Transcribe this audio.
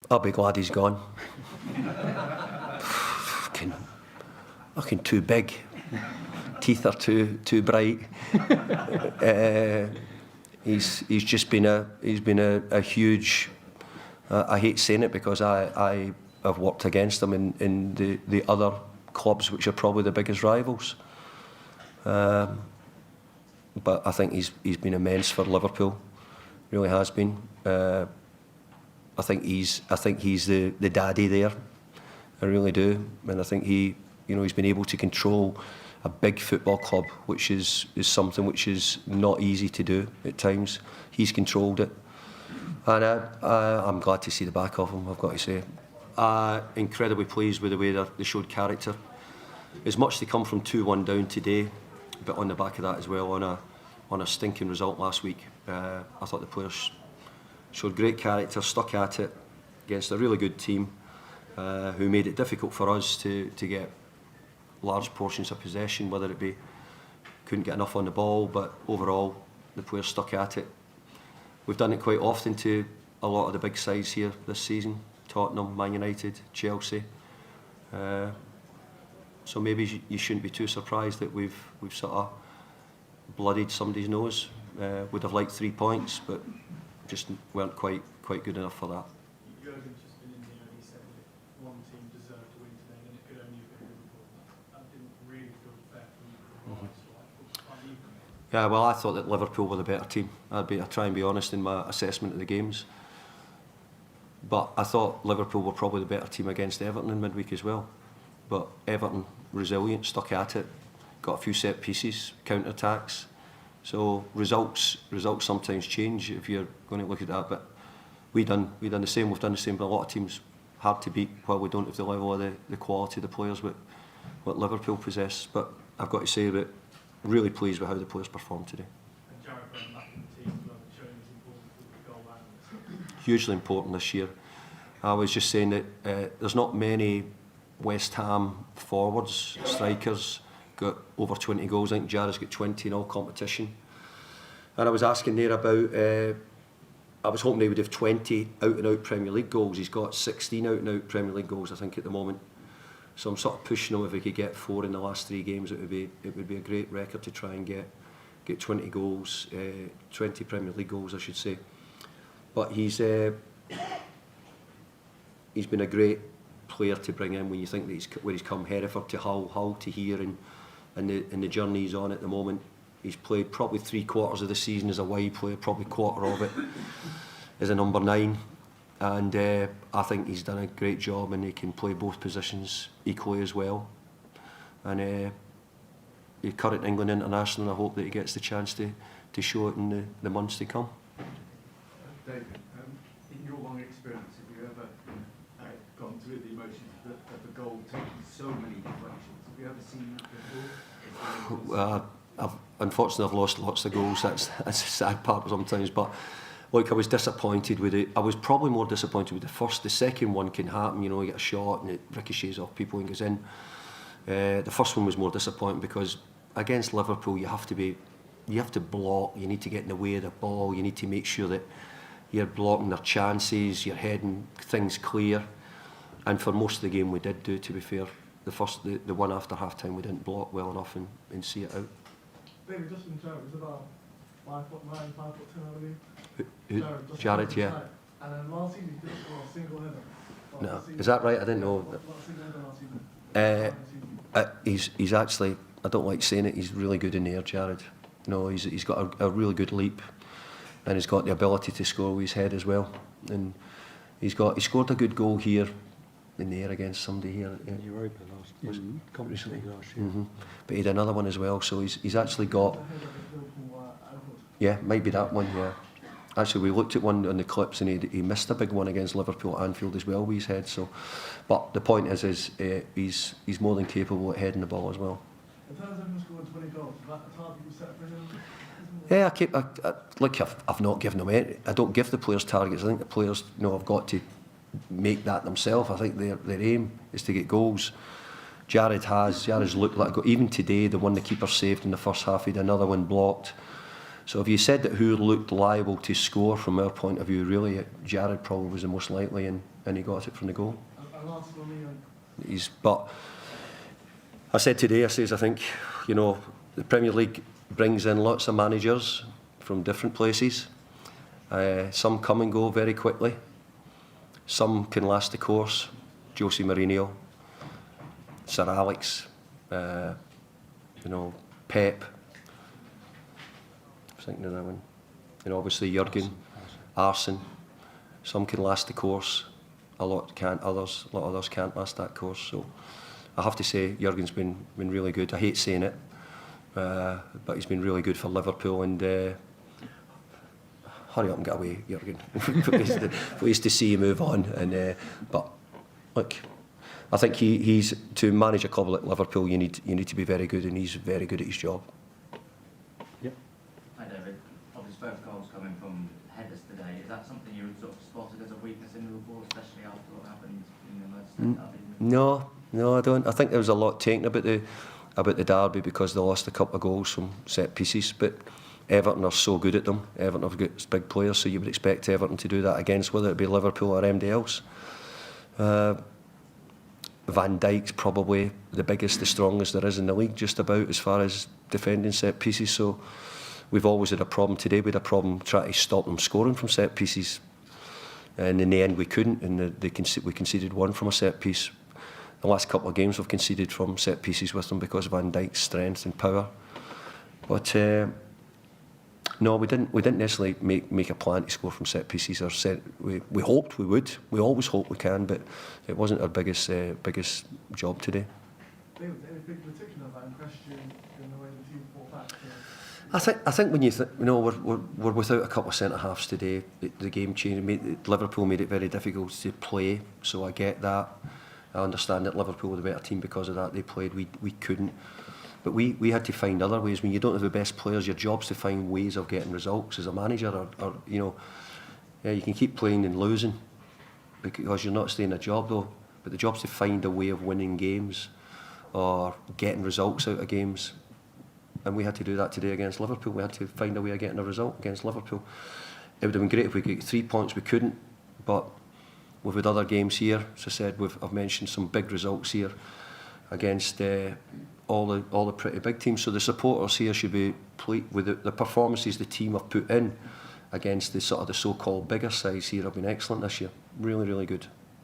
I'll be glad he's gone. Fucking too big. Teeth are too bright. He's just been a huge. I hate saying it because I have worked against him in the other clubs which are probably the biggest rivals. But I think he's been immense for Liverpool. Really has been. I think he's the daddy there. I really do, and I think he's been able to control a big football club, which is something which is not easy to do at times. He's controlled it, and I'm glad to see the back of him, I've got to say. Incredibly pleased with the way they showed character. As much they come from 2-1 down today, but on the back of that as well, on a stinking result last week, I thought the players showed great character, stuck at it against a really good team who made it difficult for us to get large portions of possession, whether it be couldn't get enough on the ball, but overall the players stuck at it. We've done it quite often to a lot of the big sides here this season: Tottenham, Man United, Chelsea. So maybe you shouldn't be too surprised that we've sort of bloodied somebody's nose. Would have liked 3 points, but just weren't quite good enough for that. Jurgen's just been in here and he said that one team deserved to win today and it could only have been Liverpool. That didn't really feel fair from the Yeah, well, I thought that Liverpool were the better team. I try and be honest in my assessment of the games. But I thought Liverpool were probably the better team against Everton in midweek as well. But Everton, resilient, stuck at it, got a few set pieces, counter-attacks. So results sometimes change if you're going to look at that. But we done the same. We've done the same. But a lot of teams hard to beat while we don't have the level of the quality of the players what Liverpool possess. But I've got to say that really pleased with how the players performed today. And Jared Brown back in the team as well, showing his importance with the goal and hugely important this year. I was just saying that there's not many West Ham forwards, strikers, got over 20 goals. I think Jared's got 20 in all competition. And I was asking there about, I was hoping he would have 20 out-and-out Premier League goals. He's got 16 out-and-out Premier League goals, I think, at the moment. So I'm sort of pushing him. If he could get 4 in the last 3 games, it would be a great record to try and get 20 goals, 20 Premier League goals, I should say. But he's been a great player to bring in when you think that where he's come Hereford to Hull to here, and the journey he's on at the moment. He's played probably 3/4 of the season as a wide player, probably quarter of it as a number 9, and I think he's done a great job, and he can play both positions equally as well. And he's current England international, and I hope that he gets the chance to show it in the months to come. David, in your long experience, have you ever gone through the emotions of the goal taking so many deflections? Have you ever seen that before? Unfortunately, I've lost lots of goals. That's a sad part sometimes. But like, I was disappointed with it. I was probably more disappointed with the first. The second one can happen. You get a shot and it ricochets off people and goes in. The first one was more disappointing because against Liverpool, you have to block. You need to get in the way of the ball. You need to make sure that you're blocking their chances. You're heading things clear. And for most of the game, we did do. To be fair, the one after half time, we didn't block well enough and see it out. David, just in Jared, was about 5'9", 5'10", I believe. Jared, yeah. And then last season he didn't score a single header. No, is that right? I didn't know. He's actually, I don't like saying it, he's really good in the air, Jared. No, he's got a really good leap, and he's got the ability to score with his head as well. And he scored a good goal here in the air against somebody here. In Europa recently last year. But he had another one as well, so he's actually got. Yeah, might be that one. Yeah, actually we looked at one on the clips and he missed a big one against Liverpool at Anfield as well with his head. So, but the point is he's more than capable at heading the ball as well. In terms of him scoring 20 goals, is that a target you set for him? Yeah, I've not given them any. I don't give the players targets. I think the players have got to make that themselves. I think their aim is to get goals. Jared's looked like a goal. Even today, the one the keeper saved in the first half, he had another one blocked. So if you said that who looked liable to score from our point of view, really, Jared probably was the most likely, and and he got it from the goal. And last for me, But I said today, I think, you know, the Premier League brings in lots of managers from different places. Some come and go very quickly. Some can last the course. Jose Mourinho, Sir Alex, you know, Pep. I was thinking of that one. You know, obviously Jurgen, Arsene. Some can last the course. A lot of others can't last that course. So I have to say Jurgen's been really good. I hate saying it, but he's been really good for Liverpool. And hurry up and get away, Jurgen. Pleased to see you move on. And but look, I think he's to manage a club like Liverpool. You need to be very good, and he's very good at his job. Yep. Hi David, obviously both goals coming from headers today. Is that something you sort of spotted as a weakness in Liverpool, especially after what happened in the Merseyside derby? No, I don't. I think there was a lot taken about the derby because they lost a couple of goals from set pieces. But Everton are so good at them. Everton have got big players, so you would expect Everton to do that against whether it be Liverpool or anybody else. Van Dijk's probably the biggest, the strongest there is in the league, just about as far as defending set pieces. So we've always had a problem. Today we had a problem trying to stop them scoring from set pieces, and in the end we couldn't. And we conceded one from a set piece. The last couple of games we've conceded from set pieces with them because of Van Dijk's strength and power. But no, we didn't necessarily make a plan to score from set pieces. Or we hoped we would. We always hope we can, but it wasn't our biggest job today. anything particular that impressed you in the way the team fought back? I think when you know we're without a couple of centre halves today, the game changed. Liverpool made it very difficult to play, so I get that. I understand that Liverpool were the better team because of that. They played, we couldn't. But we had to find other ways. When you don't have the best players, your job's to find ways of getting results as a manager. Or you know, yeah, you can keep playing and losing because you're not staying in a job though. But the job's to find a way of winning games or getting results out of games. And we had to do that today against Liverpool. We had to find a way of getting a result against Liverpool. It would have been great if we could get 3 points. We couldn't. But we've had other games here. As I said, I've mentioned some big results here against all the pretty big teams. So the supporters here should be pleased with the performances the team have put in against the so-called bigger sides here have been excellent this year. Really, really good.